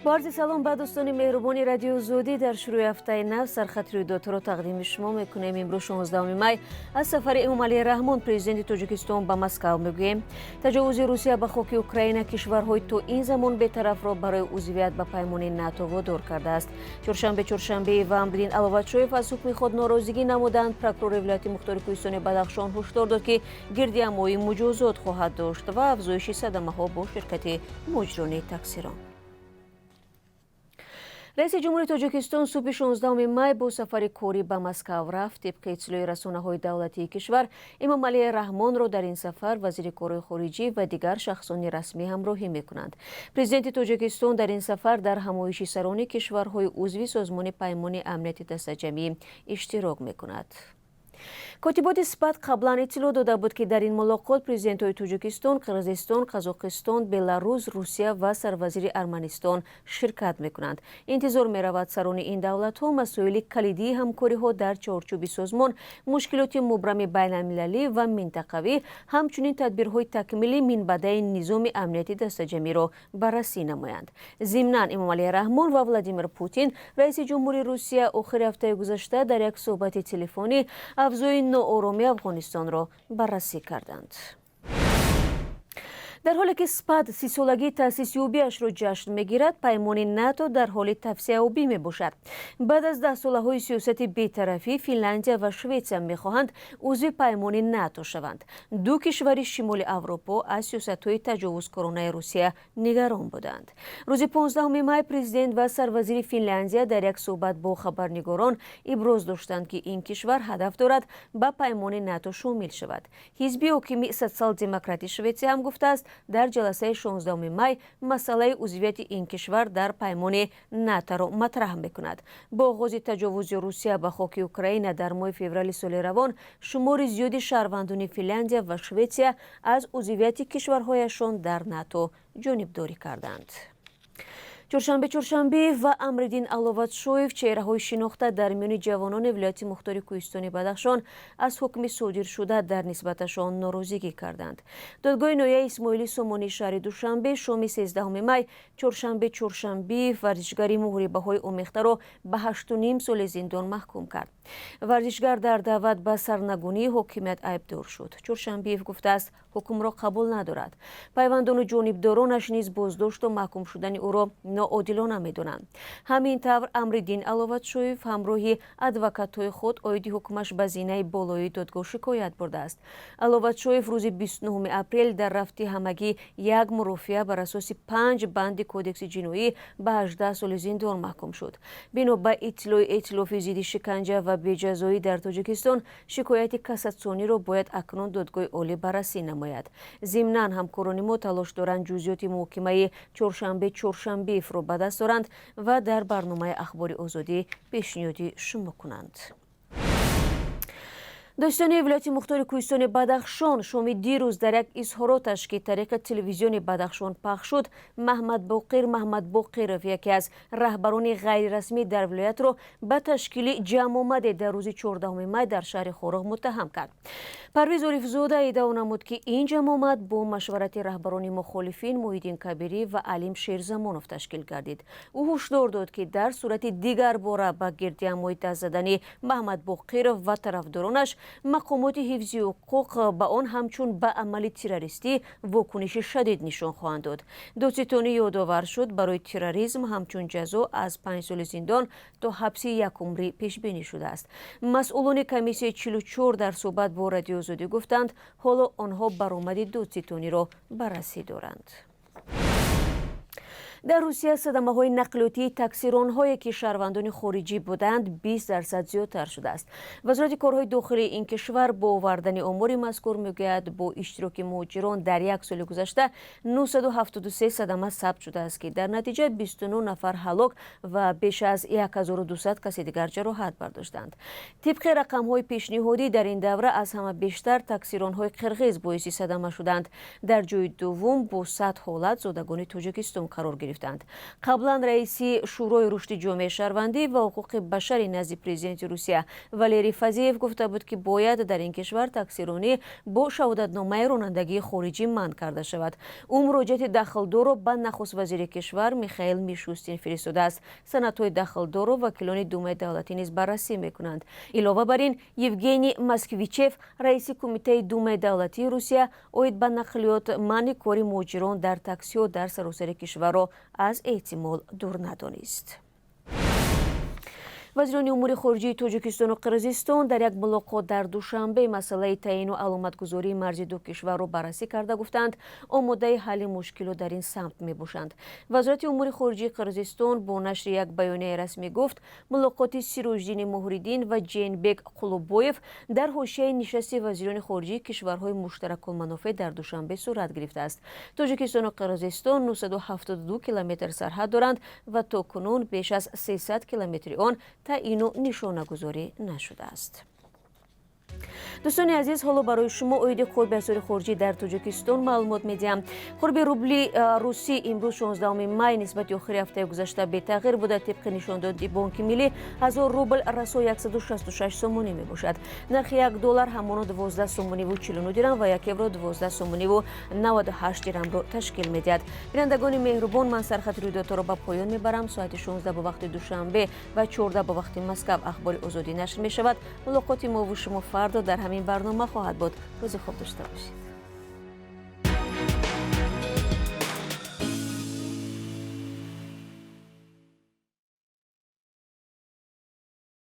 با عرض سلام به دوستان مهربان رادیو زودی در شروع هفته نو سرخط رویدادها را تقدیم شما میکنیم. امروز 16 می از سفر امامعلی رحمان پرزیدنت تاجیکستان به مسکو میگوییم. تجاوز روسیه به خاک اوکراین کشورهای تا این زمان بی‌طرف را برای عضویت به پیمان ناتو وادار کرده است. چهارشنبه و امرین علوتشویف از حکم خود ناراضگی نمودند. پروکورور ولایت مختار کوهستان بدخشان هشدار داد که گردهمایی مجازات خواهد داشت و افزایش صدمه‌ها با شرکت مجران تاکسیران. رئیس جمهوری تاجیکستان صبح 16 می با سفر کاری به مسکو رفت. طبق اطلاع رسانه‌های دولتی کشور، امامعلی رحمان را در این سفر وزیر کارهای خارجی و دیگر شخصان رسمی همراهی می‌کنند. پرزیدنت تاجیکستان در این سفر در همایش سران کشورهای عضو سازمان پیمان امنیت دسته‌جمعی اشتراک می‌کند. کاتبات سپت قبلا اطلاع داده بود که در این ملاقات پرزیدنت‌های تاجیکستان، قرقیزستان، قزاقستان، بلاروس، روسیه و سروزیر ارمنستان شرکت می‌کنند. انتظار می‌رود سران این دولت‌ها مسائل کلیدی همکاری‌ها در چارچوب سازمان، مشکلات مبرم بین‌المللی و منطقوی، همچنین تدبیرهای تکمیلی منبع نظام امنیتی دسته‌جمعی را بررسی نمایند. ضمناً امامعلی رحمان و ولادیمیر پوتین، رئیس جمهوری روسیه، آخر هفته گذشته در یک صحبت تلفنی افزایش ناآرامی افغانستان را بررسی کردند. در حالی که سپت 30 سالگی تأسیس یابی‌اش را جشن می‌گیرد، پیمان ناتو در حال توسعه یابی می‌باشد. بعد از 10 ساله‌های سیاست بی‌طرفی، فنلاندیا و شوئیسریا می‌خواهند عضو پیمان ناتو شوند. دو کشور شمال اروپا از سیاست‌های تجاوزکارانه روسیه نگران بودند. روز 15 می پرزیدنت و سروزیر فنلاندیا در یک صحبت با خبرنگاران ابراز داشتند که این کشور هدف دارد به پیمان ناتو شامل شود. حزب حاکم سوسیال دموکراتی شوئیسریا هم گفته است در جلسه 16 می مسئله عضویت این کشور در پیمان ناتو را مطرح می‌کند. با آغاز تجاوز روسیه به خاک اوکراین در ماه فوریه سال روان، شمار زیادی شهروندان فنلاندیا و شوئیسریا از عضویت کشورهایشان در ناتو جانبداری کردند. چهارشنبه و امرالدین علوتشویف، چهره‌های شناخته در میان جوانان ولایت مختار کوهستان بدخشان، از حکم صادر شده در نسبتشان ناراضگی کردند. دادگاه ناحیه اسماعیلی سامانی شهر دوشنبه شام 13 می چهارشنبه ورزشگری محاربه‌های آمیخته را به 8.5 سال زندان محکوم کرد. ورزشگر در دعوت به سرنگونی حاکمیت عیبدار شد. چهارشنبه گفته است حکم را قبول ندارد. پیوندان و جانبدارانش نیز بازداشت و محکوم شدن او را ناعادلانه می‌دانند. همین طور امرالدین علوتشویف همراه ادوکات‌های خود عاید حکمش به زینه بالای دادگاه شکایت برده است. علوتشویف روز 29 اپریل در رفت همگی یک مرافعه بر اساس 5 بند کودکس جنایی به 18 سال زندان محکوم شد. بنا به اطلاع ائتلاف ضد شکنجه و بی‌جزایی در تاجیکستان، شکایت کاساسیونی را باید اکنون دادگاه عالی بررسی نماید. ضمناً همکاران ما تلاش دارند جزئیات محاکمه چهارشنبه را به دست دارند و در برنامه اخبار آزادی پیشنهادی شما کنند. دوستان ولایت مختار کوهستان بدخشان شام دیروز در یک اظهاراتش که طریق تلویزیون بدخشان پخش شد، محمد باقر یکی از رهبران غیر رسمی در ولایت را به تشکیل جمع آمد در روز 14 می در شهر خارق متهم کرد. پرویز عارف‌زاده ادعا نمود که این جمع آمد با مشورت رهبران مخالفین محیدین کبیری و علیم شیرزمانوف تشکیل گردید. او هشدار داد که در صورت دیگر باره به گردهمایی دست زدن محمد باقر و طرفدارانش، مقامات حفظی حقوق به آن همچون به عمل تروریستی واکنش شدید نشان خواهند داد. دادستانی یادآور شد برای تروریسم همچون جزا از 5 سال زندان تا حبس 1 عمری پیش بینی شده است. مسئولان کمیسیون 44 در صحبت با رادیو زودی گفتند حالا آنها برآمد دادستانی را بررسی دارند. در روسیه صدمه‌های نقلیاتی تاکسیران‌هایی که شهروندان خارجی بودند 20% زیادتر شده است. وزارت کارهای داخلی این کشور با آوردن آمار مذکور میگوید با اشتراک مهاجران در یک سال گذشته 973 صدمه ثبت شده است که در نتیجه 29 نفر هلاک و بیش از 1200 کس دیگر جراحت برداشتند. طبق رقم‌های پیشنهادی در این دوره از همه بیشتر تاکسیران‌های قرغیز باعث صدمه شدند. در جای دوم با 100 حالت زادگان تاجیکستان قرار گرفت. гирифтанд. қаблан раиси шӯрои рушди ҷомеаи шаҳрвандӣ ва ҳуқуқи башари назди президенти Русия Валерий Фазеев гуфта буд, ки бояд дар ин кишвар таксиронӣ бо шаҳодатномаи ронандагии хориҷӣ манъ карда шавад. ӯ муроҷиати дахлдорро ба нахуст вазири кишвар Михаил Мишустин фиристодааст. санадҳои дахлдорро вакилони Думаи давлатӣ низ баррасӣ мекунанд. илова бар ин, Евгений Москвичев, раиси кумитаи Думаи давлатии Русия, оид ба нақлиёт манъи кори муҳоҷирон дар таксиҳо дар саросари кишварро аз эҳтимол дур надонист. вазирони умури хориҷии Тоҷикистону Қирғизистон дар як мулоқот дар душанбе масъалаи таъину аломатгузории марзи ду кишварро баррасӣ карда гуфтанд, омодаи ҳалли мушкилот дар ин самт мебошанд. вазорати умури хориҷии Қирғизистон бо нашри як баёнияи расмӣ гуфт, мулоқоти Сироҷдини Моҳриддин ва Ҷейнбек Қулубоев дар ҳошияи нишасти вазирони хориҷии кишварҳои муштаракулманофеъ дар душанбе сурат гирифтааст. Тоҷикистону Қирғизистон 972 километр сарҳад доранд ва то кунун беш аз 300 километри он таъину нишонагузорӣ нашудааст. дӯстони азиз, ҳоло барои шумо оиди қурби асъори хориҷӣ дар Тоҷикистон маълумот медиҳам. қурби рубли русӣ имрӯз 16 май нисбати охири ҳафтаи гузашта бетағйир буда. тибқи нишондоди Бонки миллӣ 1000 рубл расо 166 сомонӣ мебошад. нархи $1 ҳамоно 12 сомониву 49 дирам ва 1 евро 12 сомониву 98 дирамро ташкил медиҳад. бинандагони меҳрубон, ман сархати рӯйдодҳоро ба поён мебарам. соати 16 ба вақти душанбе ва 14 ба вақти Москав ахбори озодӣ нашр мешавад. мулоқоти мову шумо фардо дар ҳамин барнома хоҳад буд. рӯзи хуб дошта бошед.